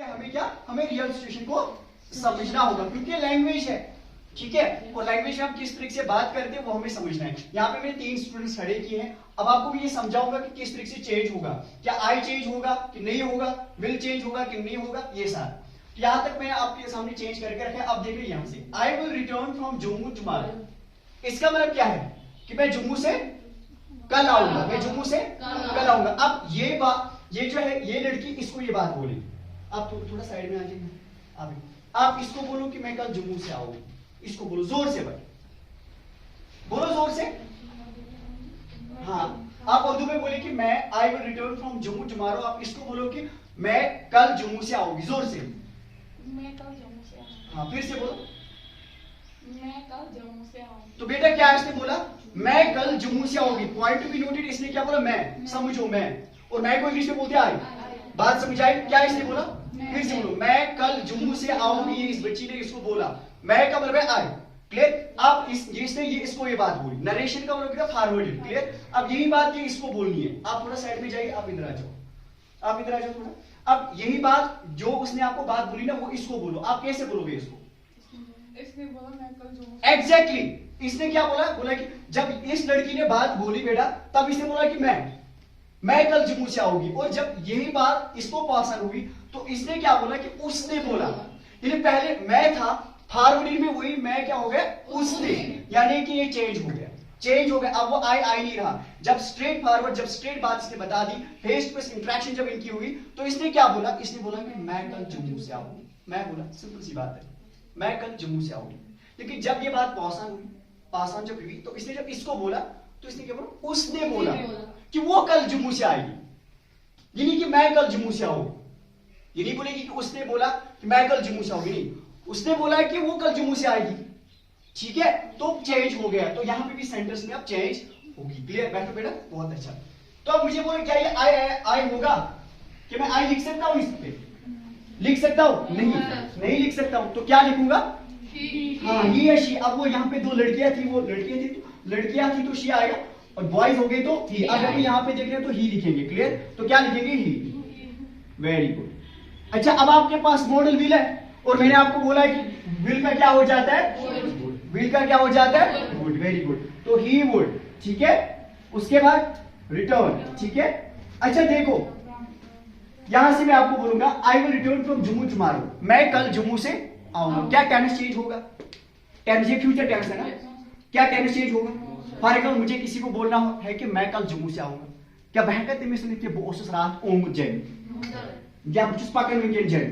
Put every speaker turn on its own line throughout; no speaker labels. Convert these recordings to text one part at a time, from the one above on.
हमें क्या, हमें रियल सिचुएशन को समझना होगा क्योंकि लैंग्वेज है, ठीक है। और लैंग्वेज में हम किस तरीके से बात करते हैं वो हमें समझना है। यहाँ पे मैंने 3 स्टूडेंट्स खड़े किए हैं। अब आपको भी ये समझाऊंगा कि किस तरीके से चेंज होगा, क्या आई चेंज होगा कि नहीं होगा, विल चेंज होगा कि नहीं होगा, ये सारा। यहां तक मैंने आपके सामने चेंज करके रखा है। अब देखिए यहां से I will return from Jammu tomorrow, इसका मतलब क्या है कि मैं जम्मू से कल आऊंगा, मैं जम्मू से कल आऊंगा। अब ये बात, ये जो है ये लड़की इसको ये बात बोली, आप थोड़ा साइड में आ जाइए। आप इसको बोलो कि मैं कल जम्मू से आऊंगी, इसको बोलो जोर से, भाई बोलो जोर से। हाँ, आप उर्दू में बोले कि मैं I will return from Jammu tomorrow, आप इसको बोलो कि मैं कल जम्मू से आऊंगी, जोर से।
मैं कल जम्मू से आऊंगी।
हाँ, फिर से बोलो।
मैं कल जम्मू से आऊंगी।
तो बेटा क्या इसने बोला, मैं कल जम्मू से आऊंगी। पॉइंट टू बी नोटेड, इसने क्या बोला, मैं, समझो मैं, और मैं को इंग्लिश में बोलते आई, बात समझ आई क्या इसने बोला, फिर से बोलो, मैं कल जम्मू से आऊंगी। इस बच्ची ने इसको बोला, मैं का मतलब आई, क्लियर। अब इसने ये इसको ये बात बोली, नरेशन का मतलब क्या, फॉरवर्डेड, क्लियर। अब यही बात ये इसको बोलनी है। आप थोड़ा साइड में जाइए, आप इधर आ जाओ, आप इधर आ जाओ थोड़ा। अब यही बात जो उसने आपको बात बोली ना, वो इसको बोलो। आप कैसे बोलोगे इसको,
इसने बोला मैं कल जम्मू।
एग्जैक्टली इसने क्या बोला, बोला कि जब इस लड़की ने बात बोली बेटा, तब इसने बोला कि मैं कल जम्मू से आऊंगी। और जब यही बात इसको पसंद हुई तो इसने क्या बोला कि उसने बोला, यानी पहले मैं था, फॉरवर्डिंग में वही मैं क्या हो गया, उसने, यानी कि ये चेंज हो गया, चेंज हो गया। अब वो आई नहीं रहा। जब स्ट्रेट फॉरवर्ड, जब स्ट्रेट बात इसने बता दी, फेस टू फेस इंटरेक्शन जब इनकी हुई, तो इसने क्या बोला, इसने बोला कि मैं कल जम्मू से आऊंगी। मैं बोला, सिंपल सी बात है, मैं कल जम्मू से आऊंगी। लेकिन जब ये बात पासान जब हुई, तो इसने जब इसको बोला, तो इसने क्या बोला, उसने बोला कि वो कल जम्मू से आएगी, यानी कि मैं कल जम्मू से आऊंगी। ये नहीं बोलेगी कि उसने बोला कि मैं कल जम्मू से आऊंगी, नहीं, उसने बोला कि वो कल जम्मू से आएगी, ठीक है। तो चेंज हो गया, तो यहां पे भी सेंटेंस में अब चेंज होगी, क्लियर। बैठो बेटा, बहुत अच्छा। तो अब मुझे बोलो क्या ये आई होगा, कि मैं आई लिख सकता हूं, इस पे लिख सकता हूं, नहीं लिख सकता हूं, तो क्या लिखूंगा, हाँ ही या शी। अब वो यहाँ पे 2 लड़कियां थी, वो लड़कियां थी तो शी आएगा, और बॉयज हो गए तो ही। अगर हम यहाँ पे देख रहे हैं तो ही लिखेंगे, क्लियर। तो क्या लिखेंगे, ही, वेरी गुड। अच्छा, अब आपके पास मॉडल व्हील है, और मैंने आपको बोला है कि व्हील का क्या हो जाता है, व्हील का क्या हो जाता है, वुड, वेरी गुड। तो ही वुड, ठीक है। उसके बाद रिटर्न, ठीक है। अच्छा देखो, यहां से मैं आपको बोलूंगा I will return from Jammu tomorrow, मैं कल जम्मू से आऊंगा। क्या टेंस चेंज होगा, टेंस ये फ्यूचर टेंस है ना, क्या टेंस चेंज होगा। फॉर एग्जाम्पल मुझे किसी को बोलना है कि मैं कल जम्मू से आऊंगा, क्या बह कहते मैं सुनिए वो उस रात ओम जैन या कुछ पकड़ में जैन,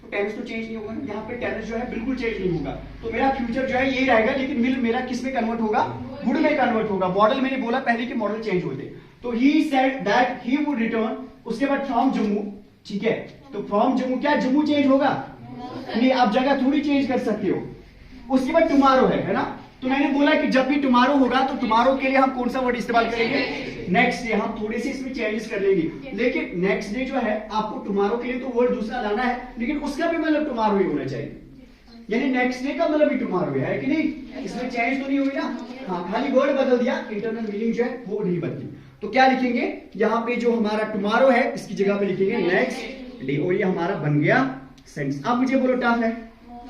तो टेंस तो चेंज नहीं होगा ना। यहाँ पे टेंस जो है बिल्कुल चेंज नहीं होगा, तो मेरा फ्यूचर जो है यही रहेगा, लेकिन मिल मेरा किस में कन्वर्ट होगा, वुड में कन्वर्ट होगा। मॉडल मैंने बोला पहले कि मॉडल चेंज होते। तो he said that he would return, उसके बाद फ्रॉम जम्मू, ठीक है। तो फ्रॉम जम्मू, क्या जम्मू चेंज होगा, नहीं, आप जगह थोड़ी चेंज कर सकते हो। उसके बाद टुमारो है ना, तो मैंने बोला कि जब भी टुमारो होगा तो टुमारो के लिए हम कौन सा वर्ड इस्तेमाल करेंगे, नेक्स्ट डे। हम थोड़े से इसमें चेंजेस कर लेंगे, लेकिन नेक्स्ट डे जो है आपको टुमारो के लिए तो वर्ड दूसरा लाना है, लेकिन उसका भी मतलब टुमारो ही होना चाहिए, यानी नेक्स्ट डे का मतलब भी टुमारो है कि नहीं, इसमें चेंज तो नहीं हुई ना। हाँ, खाली वर्ड बदल दिया, इंटरनल मीनिंग जो है वो नहीं बदली। तो क्या लिखेंगे, यहाँ पे जो हमारा टुमारो है इसकी जगह पे लिखेंगे नेक्स्ट डे, और ये हमारा बन गया सेंटेंस। अब मुझे बोलो टफ है,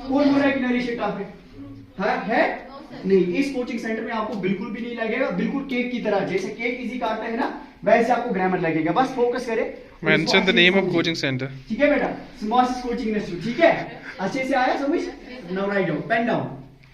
कौन बोल रहा है कि नरेशन टफ है नहीं। इस कोचिंग सेंटर में आपको बिल्कुल भी नहीं लगेगा, बिल्कुल केक की तरह, जैसे केक इजी काटता है ना, वैसे आपको ग्रामर लगेगा। बस फोकस करें,
mention the name of coaching centre,
ठीक है बेटा, स्मॉल कोचिंग इंस्टीट्यूट, ठीक है। अच्छे से आया समझ, now write down, pen down.